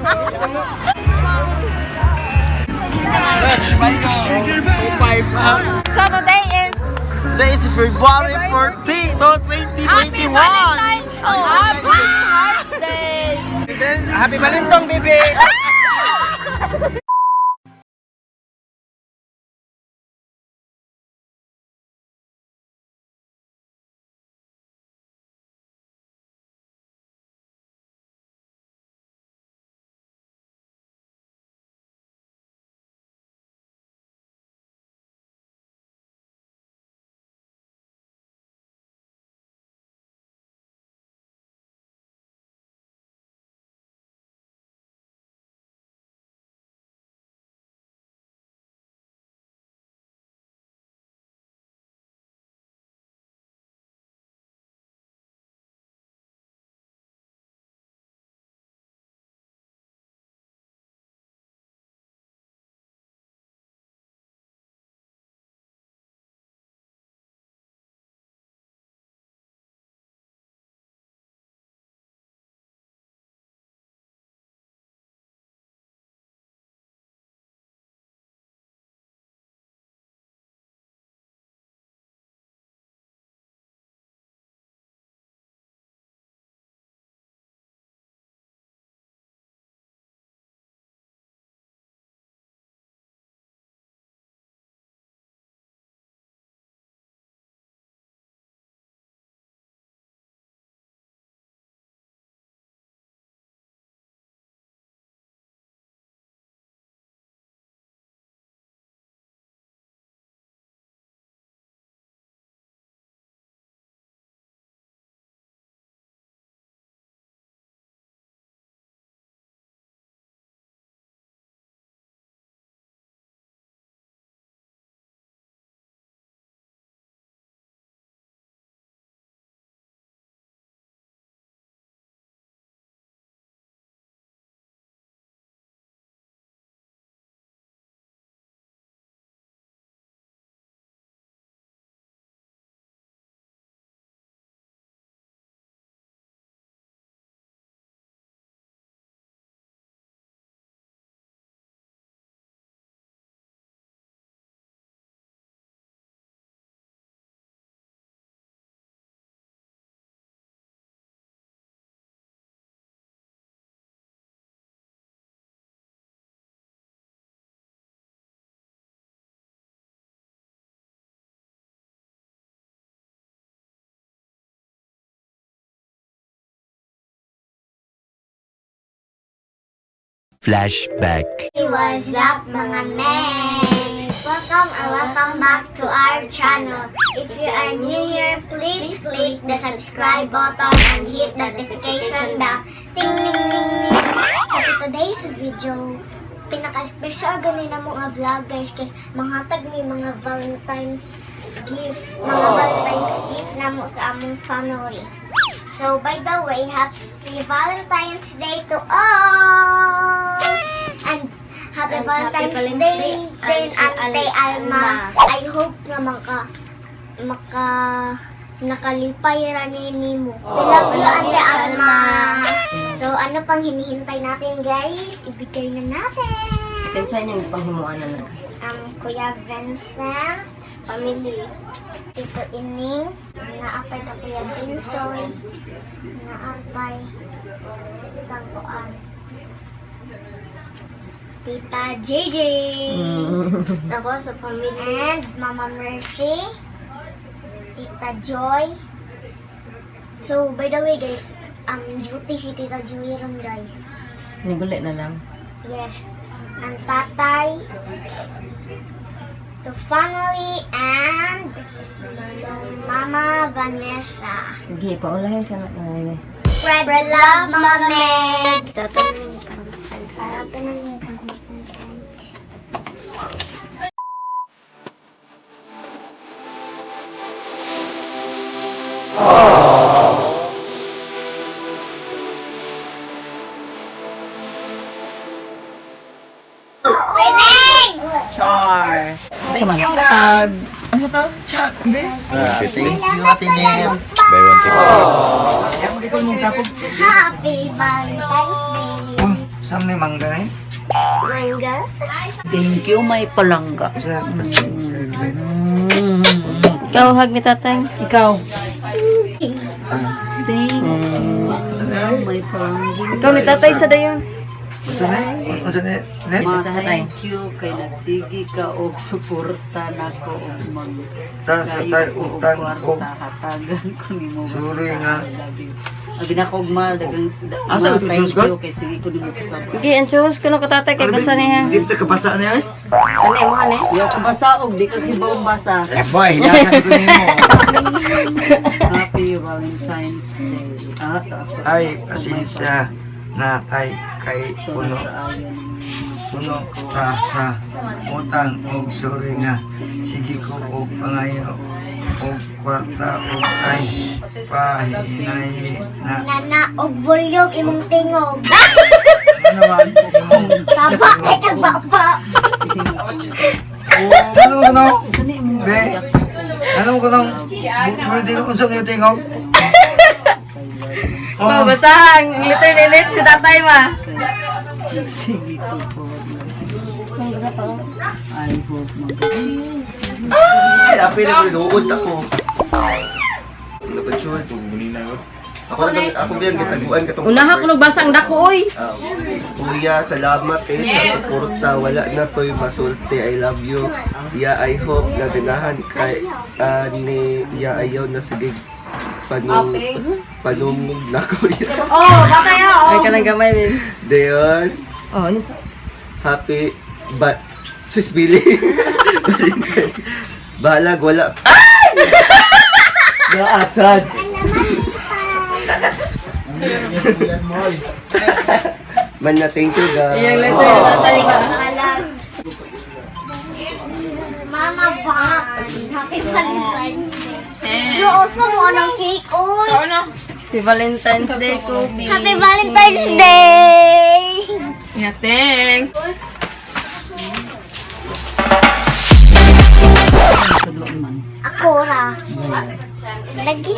So today is February 14, 2021. Happy Valentine's Day! Happy Valentong, baby! Flashback. What's up mga men? Welcome back to our channel. If you are new here, please click the subscribe button and hit the notification bell. Ding ding ding ding. So for today's video, pinaka-special ganin na mga vlog guys kay manghatag ni mga Valentine's gift na mo sa among family. So, by the way, happy Valentine's Day to all! And happy Valentine's Day din Ate Alma. I hope na nakalipay ranini mo. We love you, Ate Alma! So, ano pang hinihintay natin, guys? Ibigay na natin! Pinsan yung panghimuan na Kuya Vincent, family. Tito Ining, naapay ka Kuya Binsoy, naapay Tangkoan. Tita JJ, tapos sa family, and Mama Mercy, Tita Joy. So, by the way guys, duty si Tita Joy ron guys. Nigulit na lang. Yes, ang tatay, to family, and Mama Vanessa. Sige, paulahin sa nakalagay. Spread love, Mama Meg! So, ito na yung pang-harap na yung Char! Sama na. Ano to? Char? Thank you, Ate Net. Buy one, take one. Happy Valentine's Day! Saan ni mangga na eh? Mangga. Thank you, may palangga. Ikaw, hug ni tatay. Ikaw. Ah, Thank you, saan na eh? may palangga. Ikaw ni tatay sa dayon. Saan na eh? Saan na eh? Net? Ma, thank you kay nagsigi ka og suporta nako og mag Ta sa tay utang o hatagan ko nimo. Sorry nga. Abi na ko og ma dagang Asa ito, thank Diyos God? you kay sige ko nimo kasabot. Hindi, ang chus ko ka tatay kay basa niya. Di ba kapasa niya eh? Ano yung mahal eh? Yo ko basa og di ka kibaw basa. Eh boy, hilasan ko nimo. Happy Valentine's Day. Ay, pasensya na tay kay puno. Puno ta sa utang og sorry nga. Sige ko og pangayo og kwarta og ay pahinay na Nana, og volume imong tingog. ano naman imong Taba kay kagbapa. ano mo kuno? Be, ano mo kuno? Pwede ko unsong yung tingog? Oh, basahang liter ni Nech ni tatay ma. Sige ko po. I hope Ay, apil na ko luod ako. Napatsuhan ko, muli na yun. Ako biyan kitaguan katong Unaha ko nagbasa ang dako oy. Kuya, salamat sa suporta. Wala na ko'y masulti. I love you. Ya, I hope na dinahan kay ni Ya ayaw na sige panumog na kuya. Oh, batay Ay oh. ka nang gamay din. Dayon, Oh, ano? happy but sis Billy. Balag, wala. Naasad. Man na thank you guys. Iyang letter ni tatay ma. Mama ba? Happy Valentine's Day. You also want a cake, oy. Happy Valentine's Day, Kobe. Happy Valentine's Day. Yeah, thanks. man. Ako ra. Lagi.